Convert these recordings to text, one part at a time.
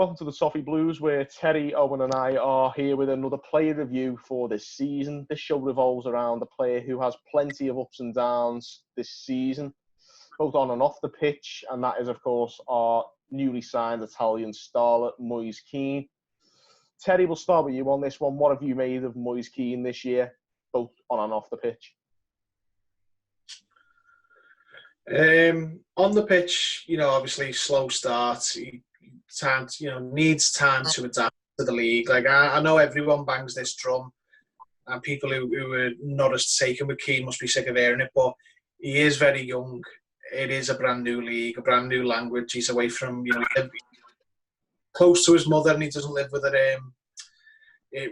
Welcome to the Toffee Blues, where Terry, Owen and I are here with another player review for this season. This show revolves around a player who has plenty of ups and downs this season, both on and off the pitch, and that is, of course, our newly signed Italian starlet, Moise Kean. Terry, we'll start with you on this one. What have you made of Moise Kean this year, both on and off the pitch? On the pitch, obviously slow start. Needs time to adapt to the league. Like I know everyone bangs this drum, and people who are not as taken with Kean must be sick of hearing it. But he is very young. It is a brand new league, a brand new language. He's away from close to his mother, and he doesn't live with her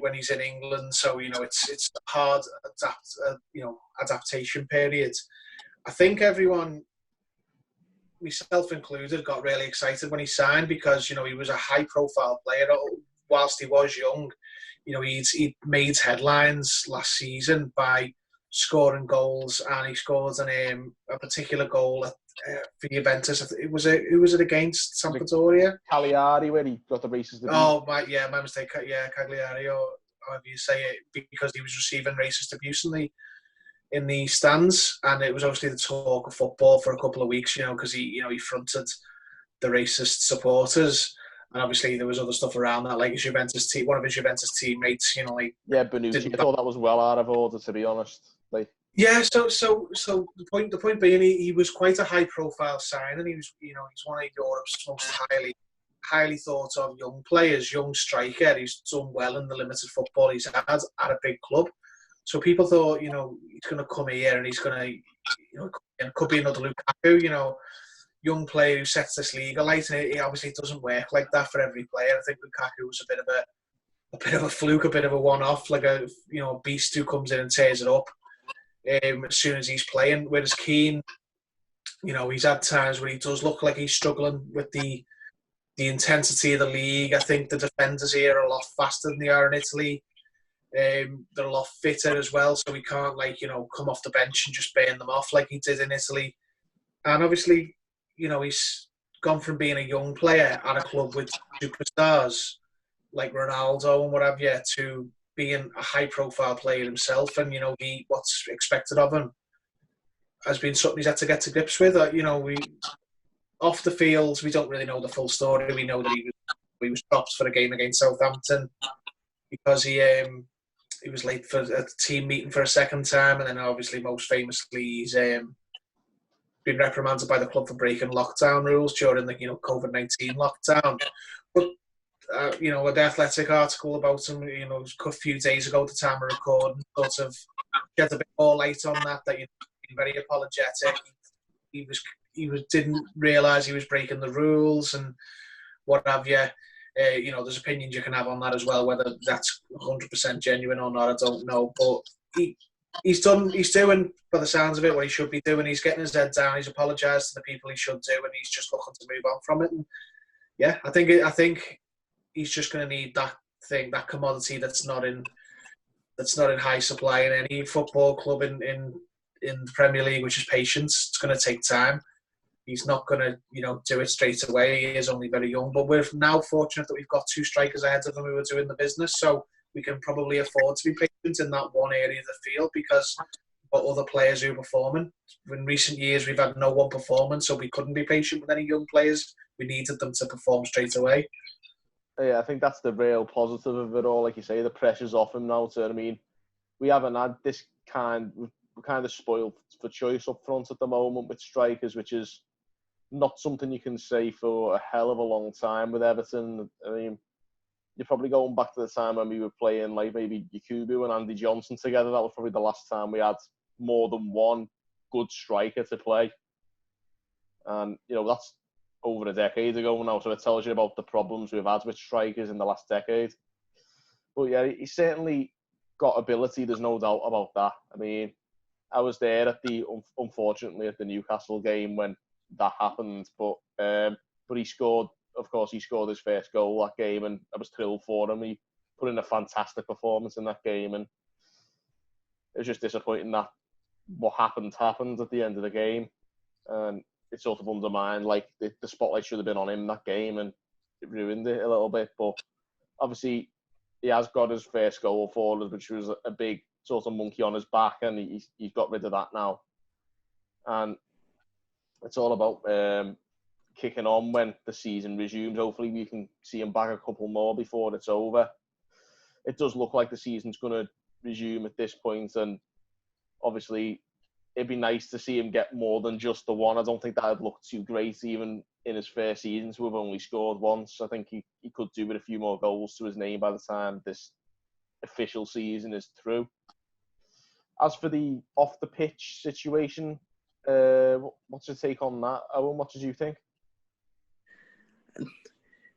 when he's in England. So it's a hard adaptation period. I think everyone, myself included, got really excited when he signed because, he was a high-profile player. Whilst he was young, he made headlines last season by scoring goals, and he scored a particular goal for Juventus. Who was it against? Sampdoria? Cagliari, where he got the races. My mistake. Yeah, Cagliari, or however you say it, because he was receiving racist abuse in the stands, and it was obviously the talk of football for a couple of weeks, because he fronted the racist supporters, and obviously there was other stuff around that, like one of his Juventus teammates, Bonucci. I thought that was well out of order, to be honest. So the point being, he was quite a high profile signing. He was, he's one of Europe's most highly thought of young players, young striker. He's done well in the limited football he's had at a big club. So people thought, he's going to come here and he's going to, it could be another Lukaku, young player who sets this league alight. And it obviously doesn't work like that for every player. I think Lukaku was a bit of a fluke, a bit of a one-off, like a beast who comes in and tears it up as soon as he's playing. Whereas Kean, he's had times where he does look like he's struggling with the intensity of the league. I think the defenders here are a lot faster than they are in Italy. They're a lot fitter as well, so he can't come off the bench and just burn them off like he did in Italy. And obviously, he's gone from being a young player at a club with superstars like Ronaldo and what have you to being a high-profile player himself, and what's expected of him has been something he's had to get to grips with. We off the field, we don't really know the full story. We know that he was dropped for a game against Southampton because he was late for a team meeting for a second time, and then obviously most famously he's been reprimanded by the club for breaking lockdown rules during the COVID-19 lockdown. But the Athletic article about him, a few days ago at the time of recording, sort of shed a bit more light on that he's been very apologetic. He didn't realise he was breaking the rules and what have you. There's opinions you can have on that as well, whether that's 100% genuine or not, I don't know. But he's doing, by the sounds of it, what he should be doing. He's getting his head down. He's apologised to the people he should do, and he's just looking to move on from it. And yeah, I think he's just going to need that commodity that's not in high supply in any football club in the Premier League, which is patience. It's going to take time. He's not going to, do it straight away. He is only very young, but we're now fortunate that we've got two strikers ahead of him who are doing the business, so we can probably afford to be patient in that one area of the field because we've got other players who are performing. In recent years, we've had no one performing, so we couldn't be patient with any young players. We needed them to perform straight away. Yeah, I think that's the real positive of it all. Like you say, the pressure's off him now. We haven't had this we're kind of spoiled for choice up front at the moment with strikers, which is not something you can say for a hell of a long time with Everton. You're probably going back to the time when we were playing like maybe Yakubu and Andy Johnson together. That was probably the last time we had more than one good striker to play. And, that's over a decade ago now, so it tells you about the problems we've had with strikers in the last decade. But yeah, he's certainly got ability, there's no doubt about that. I was there unfortunately at the Newcastle game when that happened, but he scored his first goal that game, and I was thrilled for him. He put in a fantastic performance in that game, and it was just disappointing that what happened at the end of the game, and it sort of undermined the spotlight should have been on him that game, and ruined it a little bit. But obviously, he has got his first goal for us, which was a big sort of monkey on his back, and he's got rid of that now. And it's all about kicking on when the season resumes. Hopefully, we can see him back a couple more before it's over. It does look like the season's going to resume at this point, and obviously, it'd be nice to see him get more than just the one. I don't think that'd look too great, even in his first season, to have only scored once. I think he could do with a few more goals to his name by the time this official season is through. As for the off-the-pitch situation, what's your take on that, Owen? What did you think?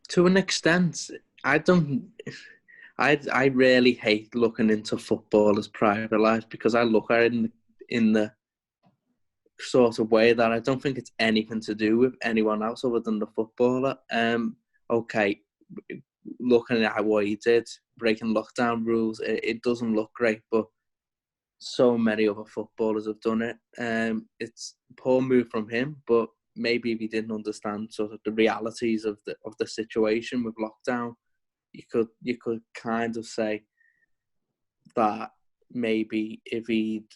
To an extent, I really hate looking into footballers' private lives because I look at it in the sort of way that I don't think it's anything to do with anyone else other than the footballer. Okay, looking at what he did, breaking lockdown rules, it doesn't look great, but so many other footballers have done it. It's a poor move from him, but maybe if he didn't understand sort of the realities of the situation with lockdown, you could kind of say that maybe if he'd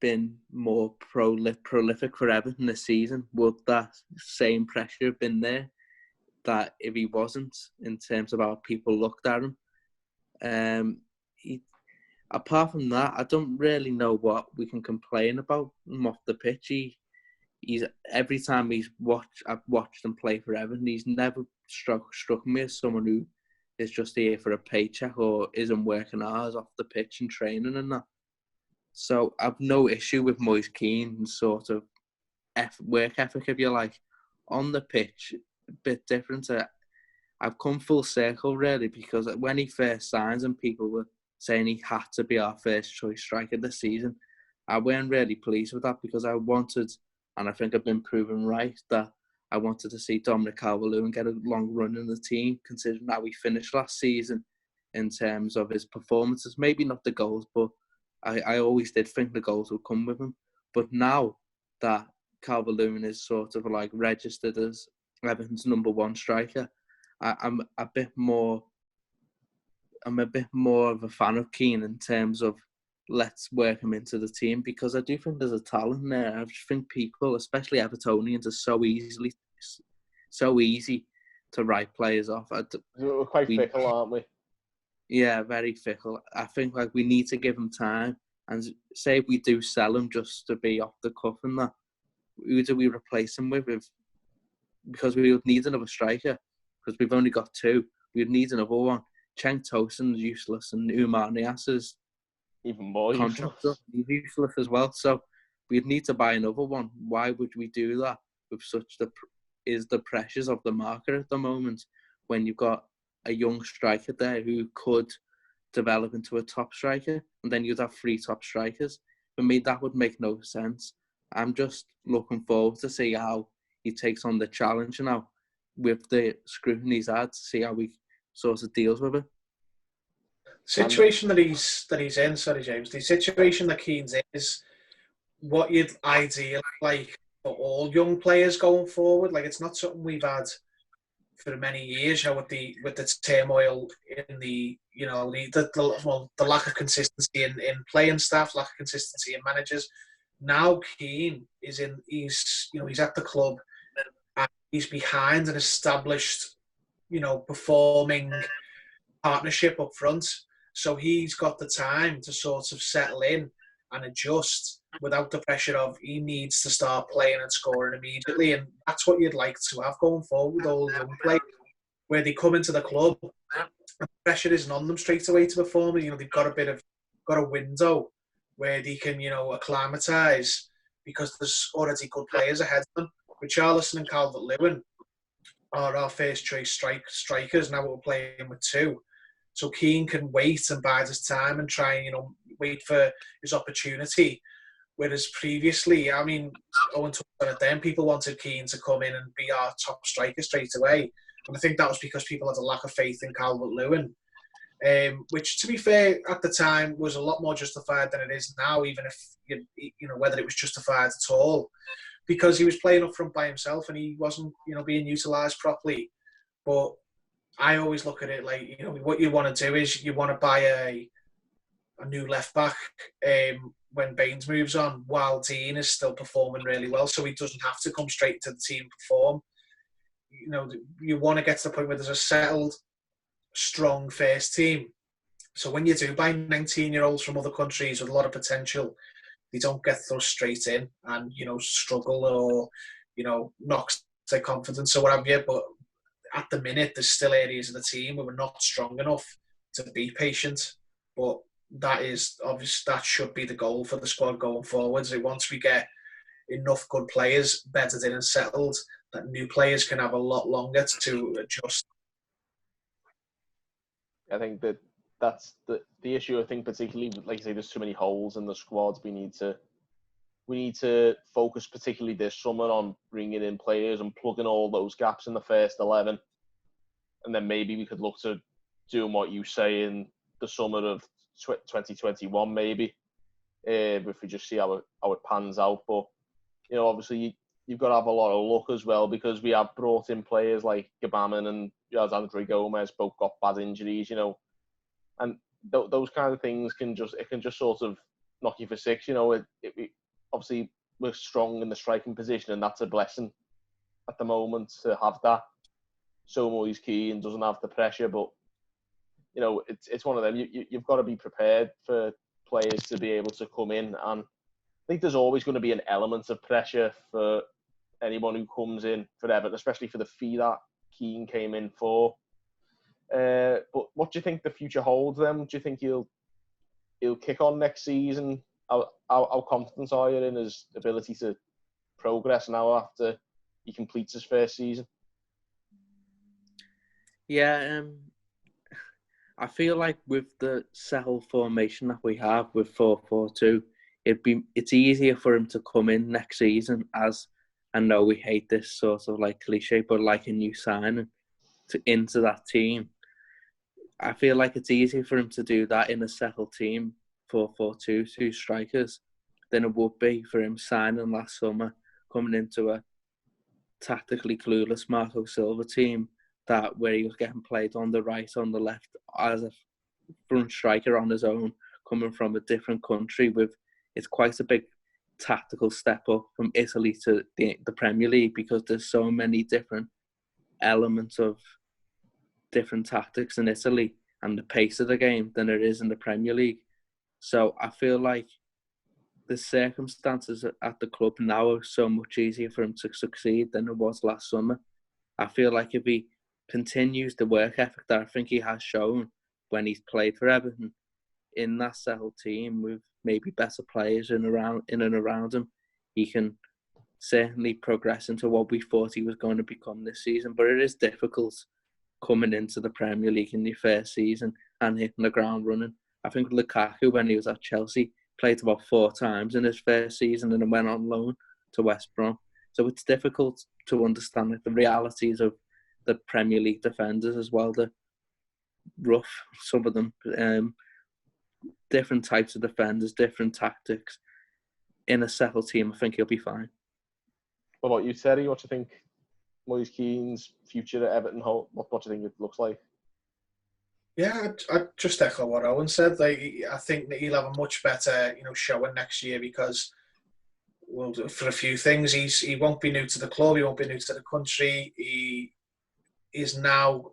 been more prolific for Everton this season, would that same pressure have been there that if he wasn't, in terms of how people looked at him? Apart from that, I don't really know what we can complain about him off the pitch. He's every time I've watched him play for Everton, he's never struck me as someone who is just here for a paycheck or isn't working hours off the pitch and training and that. So I've no issue with Moise Kean's sort of work ethic, if you like. On the pitch, a bit different. I've come full circle, really, because when he first signs and people were saying he had to be our first choice striker this season, I weren't really pleased with that because I wanted, and I think I've been proven right, that I wanted to see Dominic Calvert-Lewin get a long run in the team, considering how he finished last season in terms of his performances. Maybe not the goals, but I always did think the goals would come with him. But now that Calvert-Lewin is sort of like registered as Everton's number one striker, I'm a bit more of a fan of Kean in terms of let's work him into the team, because I do think there's a talent there. I just think people, especially Evertonians, are so easy to write players off. We're quite fickle, aren't we? Yeah, very fickle. I think we need to give him time, and say if we do sell him just to be off the cuff and that, who do we replace him with? Because we would need another striker, because we've only got two. We'd need another one. Cenk Tosun's useless, and Umar Nias is even more useless. He's useless as well. So we'd need to buy another one. Why would we do that with such the pressures of the market at the moment, when you've got a young striker there who could develop into a top striker, and then you'd have 3 top strikers? For me, that would make no sense. I'm just looking forward to see how he takes on the challenge now with the scrutiny he's had, to see how he sort of deals with it. Situation that he's in, sorry James, the situation that Keane's in is what you'd ideally like for all young players going forward. Like, it's not something we've had for many years, with the turmoil in the lack of consistency in playing staff, lack of consistency in managers. Now Kean he's at the club and he's behind an established, performing partnership up front. So he's got the time to sort of settle in and adjust without the pressure of he needs to start playing and scoring immediately. And that's what you'd like to have going forward with all young players, where they come into the club and the pressure isn't on them straight away to perform. They've got a window where they can, acclimatise, because there's already good players ahead of them. With Richarlison and Calvert-Lewin are our first choice strikers. Now we're playing with 2. So Kean can wait and bide his time and try and, wait for his opportunity. Whereas previously, Owen talked about it then, people wanted Kean to come in and be our top striker straight away. And I think that was because people had a lack of faith in Calvert-Lewin, which, to be fair, at the time was a lot more justified than it is now, even if, whether it was justified at all. because he was playing up front by himself and he wasn't, being utilised properly. But I always look at it like, what you want to do is you want to buy a new left back when Baines moves on, while Dean is still performing really well, so he doesn't have to come straight to the team and perform. You want to get to the point where there's a settled, strong first team. So when you do buy 19-year-olds from other countries with a lot of potential, they don't get thrust straight in and, struggle or, knock their confidence or what have you. But at the minute, there's still areas of the team where we're not strong enough to be patient. But that is obvious. That should be the goal for the squad going forwards. Once we get enough good players bedded in and settled, that new players can have a lot longer to adjust. I think that's the issue. I think particularly, like you say, there's too many holes in the squad. We need to focus particularly this summer on bringing in players and plugging all those gaps in the first 11, and then maybe we could look to doing what you say in the summer of 2021, maybe if we just see how it pans out. But obviously you've got to have a lot of luck as well, because we have brought in players like Gabaman and Andre Gomez, both got bad injuries, and those kind of things can just sort of knock you for six. Obviously we're strong in the striking position, and that's a blessing at the moment to have that. So Moise Kean doesn't have the pressure, but it's one of them. You've got to be prepared for players to be able to come in, and I think there's always going to be an element of pressure for anyone who comes in for Everton, especially for the fee that Kean came in for. But what do you think the future holds then? Do you think he'll kick on next season? How confident are you in his ability to progress now after he completes his first season? Yeah, I feel like with the settled formation that we have with 4-4-2, it's easier for him to come in next season as, I know we hate this sort of like cliche, but like a new signing into that team. I feel like it's easier for him to do that in a settled team, 4-4-2, two strikers, than it would be for him signing last summer, coming into a tactically clueless Marco Silva team where he was getting played on the right, on the left, as a front striker on his own, coming from a different country. It's quite a big tactical step up from Italy to the Premier League, because there's so many different elements of different tactics in Italy and the pace of the game than there is in the Premier League. So I feel like the circumstances at the club now are so much easier for him to succeed than it was last summer. I feel like if he continues the work ethic that I think he has shown when he's played for Everton in that settled team with maybe better players in and around him, he can certainly progress into what we thought he was going to become this season. But it is difficult coming into the Premier League in your first season and hitting the ground running. I think Lukaku, when he was at Chelsea, played about 4 times in his first season and then went on loan to West Brom. So it's difficult to understand the realities of the Premier League defenders as well. The rough, some of them, different types of defenders, different tactics. In a settled team, I think he'll be fine. What about you, Terry? What do you think Moise Kean's future at Everton, what do you think it looks like? Yeah, I just echo what Owen said. I think that he'll have a much better, showing next year, because, well, for a few things, he won't be new to the club, he won't be new to the country. He is now,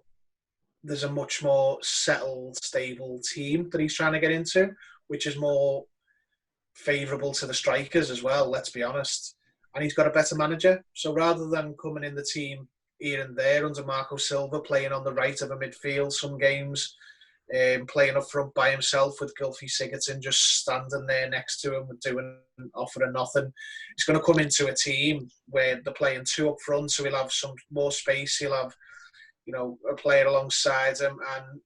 there's a much more settled, stable team that he's trying to get into, which is more favourable to the strikers as well, let's be honest. And he's got a better manager. So rather than coming in the team here and there under Marco Silva, playing on the right of a midfield some games, playing up front by himself with Gylfi Sigurdsson just standing there next to him offering nothing. He's going to come into a team where they're playing 2 up front, so he'll have some more space. He'll have, a player alongside him, and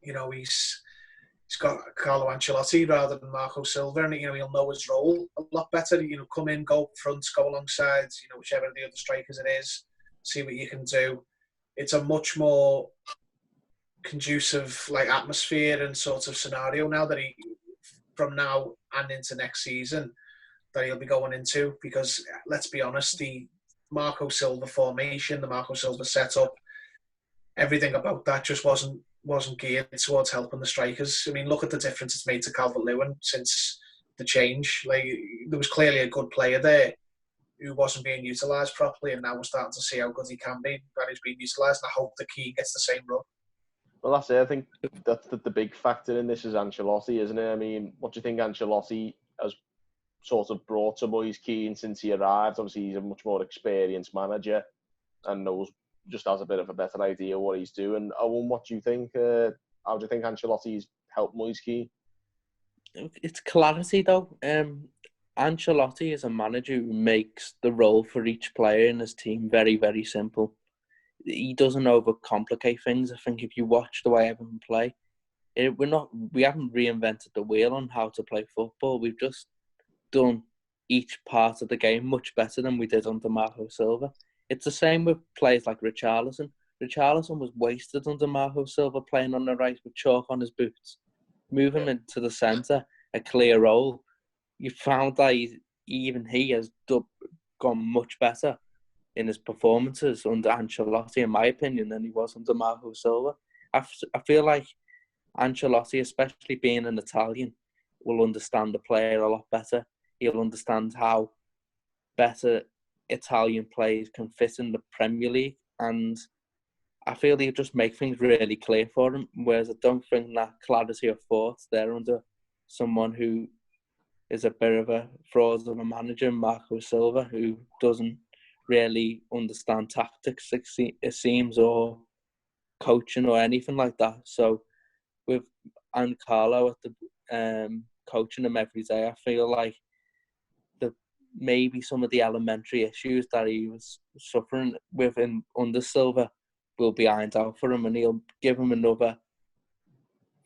he's got Carlo Ancelotti rather than Marco Silva, and he'll know his role a lot better. Come in, go up front, go alongside, whichever of the other strikers it is, see what you can do. It's a much more conducive atmosphere and sort of scenario now that from now and into next season, that he'll be going into, because let's be honest, the Marco Silva formation, the Marco Silva setup, everything about that just wasn't geared towards helping the strikers. I mean, look at the difference it's made to Calvert-Lewin since the change. Like, there was clearly a good player there who wasn't being utilised properly, and now we're starting to see how good he can be when he's being utilised, and I hope the Kean gets the same run. Well, that's it. I think that's the big factor in this is Ancelotti, isn't it? I mean, what do you think Ancelotti has sort of brought to Moise Kean since he arrived? Obviously, he's a much more experienced manager and just has a bit of a better idea what he's doing. Owen, what do you think? How do you think Ancelotti's helped Moise Kean? It's clarity, though. Ancelotti is a manager who makes the role for each player in his team very, very simple. He doesn't overcomplicate things. I think if you watch the way Everton play, we haven't reinvented the wheel on how to play football. We've just done each part of the game much better than we did under Marco Silva. It's the same with players like Richarlison. Richarlison was wasted under Marco Silva, playing on the right with chalk on his boots. Move him into the centre, a clear role. You found that he has gone much better in his performances under Ancelotti, in my opinion, than he was under Marco Silva. I feel like Ancelotti, especially being an Italian, will understand the player a lot better. He'll understand how better Italian players can fit in the Premier League, and I feel he'll just make things really clear for him, whereas I don't think that clarity of thought there under someone who is a bit of a fraud of a manager, Marco Silva, who doesn't really understand tactics, it seems, or coaching or anything like that. So with Carlo at the coaching him every day, I feel like maybe some of the elementary issues that he was suffering with under Silva will be ironed out for him, and he'll give him another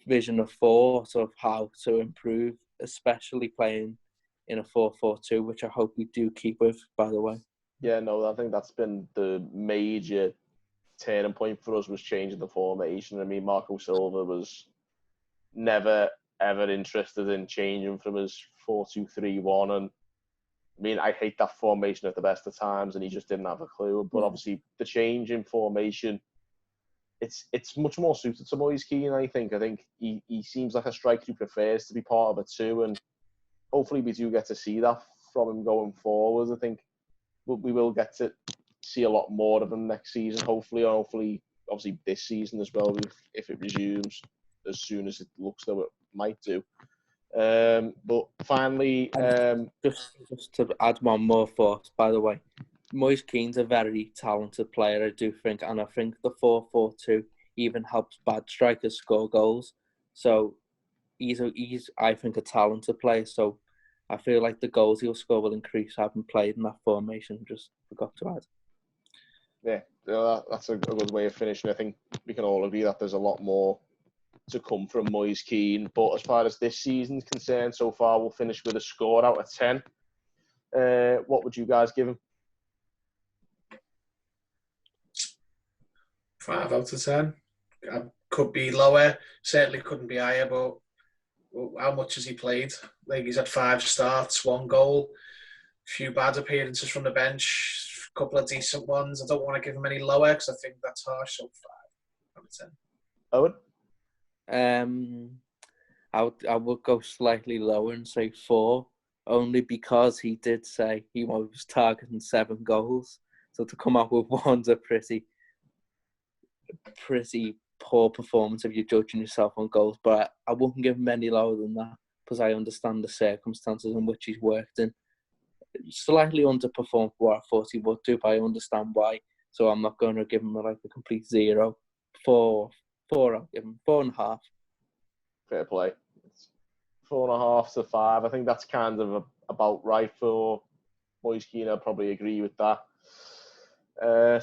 vision of thought of how to improve, especially playing in a 4-4-2, which I hope we do keep with, by the way. Yeah, no, I think that's been the major turning point for us, was changing the formation. I mean, Marco Silva was never, ever interested in changing from his 4-2-3-1. And I mean, I hate that formation at the best of times, and he just didn't have a clue. But obviously, the change in formation, it's much more suited to Moise Kean, I think. I think he seems like a striker who prefers to be part of it too, and hopefully we do get to see that from him going forward. I think we will get to see a lot more of him next season, hopefully, obviously this season as well, if it resumes as soon as it looks though it might do. But finally, just to add one more thought, by the way, Moise Kean's a very talented player, I do think, and I think the 4-4-2 even helps bad strikers score goals. So he's I think, a talented player. So I feel like the goals he'll score will increase having played in that formation. Just forgot to add. Yeah, that's a good way of finishing. I think we can all agree that there's a lot more to come from Moise Kean. But as far as this season's concerned, so far we'll finish with a score out of 10. What would you guys give him? 5 out of 10. I could be lower, certainly couldn't be higher, but how much has he played? Like, he's had 5 starts, 1 goal, a few bad appearances from the bench, a couple of decent ones. I don't want to give him any lower because I think that's harsh, so 5 out of 10. Owen? I would go slightly lower and say 4, only because he did say he was targeting 7 goals. So to come up with 1's a pretty poor performance if you're judging yourself on goals. But I wouldn't give him any lower than that because I understand the circumstances in which he's worked in. Slightly underperformed for what I thought he would do, but I understand why. So I'm not going to give him a complete 0. 4, I'll give him 4.5. Fair play. 4.5 to 5. I think that's kind of about right for Moise Kean. I'd probably agree with that.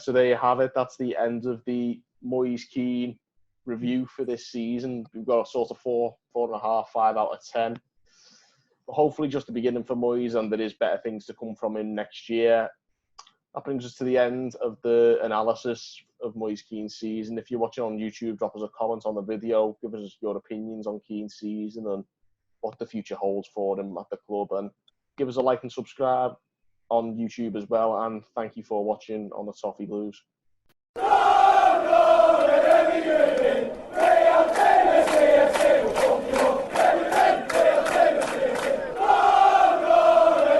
So there you have it. That's the end of the Moise Kean review for this season. We've got a sort of 4.5, 5 out of 10. But hopefully just the beginning for Moise, and there is better things to come from him next year. That brings us to the end of the analysis of Moise Kean's season. If you're watching on YouTube, drop us a comment on the video. Give us your opinions on Kean's season and what the future holds for him at the club. And give us a like and subscribe on YouTube as well. And thank you for watching on the Toffee Blues.